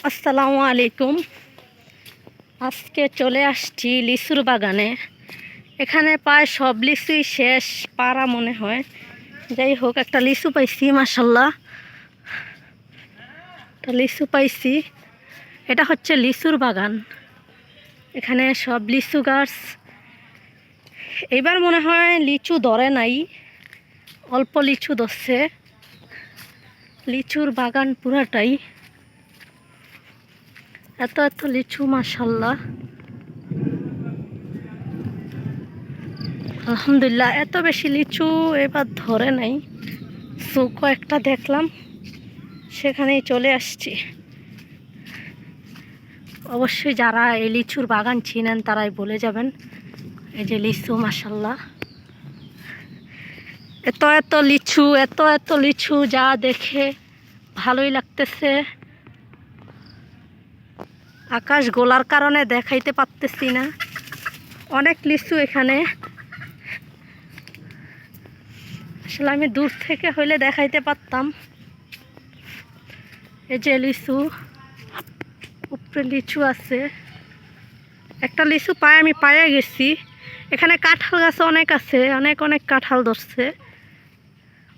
আসসালামু আলাইকুম। আজকে চলে আসছি লিচুর বাগানে। এখানে প্রায় সব লিচুই শেষ পাড়া মনে হয়। যাই হোক, একটা লিচু পাইছি, মাশাল্লাহ একটা লিচু পাইছি। এটা হচ্ছে লিচুর বাগান। এখানে সব লিচু গাছ। এবার মনে হয় লিচু ধরে নাই, অল্প লিচু ধরছে। লিচুর বাগান পুরাটাই এত এত লিচু, মাশাল্লাহ আলহামদুলিল্লাহ। এত বেশি লিচু এবার ধরে নাই, কয়েকটা দেখলাম, সেখানেই চলে আসছি। অবশ্যই যারা এই লিচুর বাগান চিনেন তারাই বলে যাবেন। এই যে লিচু, মাশাল্লাহ এত এত লিচু, এত এত লিচু, যা দেখে ভালোই লাগতেছে। আকাশ গোলার কারণে দেখাইতে পারতেছি না। অনেক লিচু এখানে, আসলে আমি দূর থেকে হইলে দেখাইতে পারতাম। এই যে লিচু, উপরে লিচু আছে। একটা লিচু আমি পায়ে গেছি। এখানে কাঁঠাল গাছ অনেক আছে, অনেক অনেক কাঁঠাল ধরছে,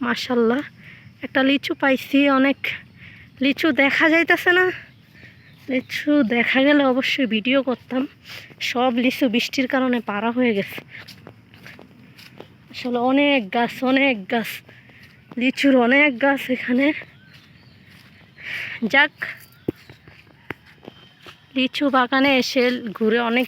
মাশাল্লাহ। একটা লিচু পাইছি, অনেক লিচু দেখা যাইতেছে না। লিচু দেখা গেলে অবশ্যই ভিডিও করতাম। সব লিচু বৃষ্টির কারণে পাড়া হয়ে গেছে। আসলে অনেক গাছ, অনেক গাছ, লিচুর অনেক গাছ এখানে। যাক, লিচু বাগানে এসে ঘুরে অনেক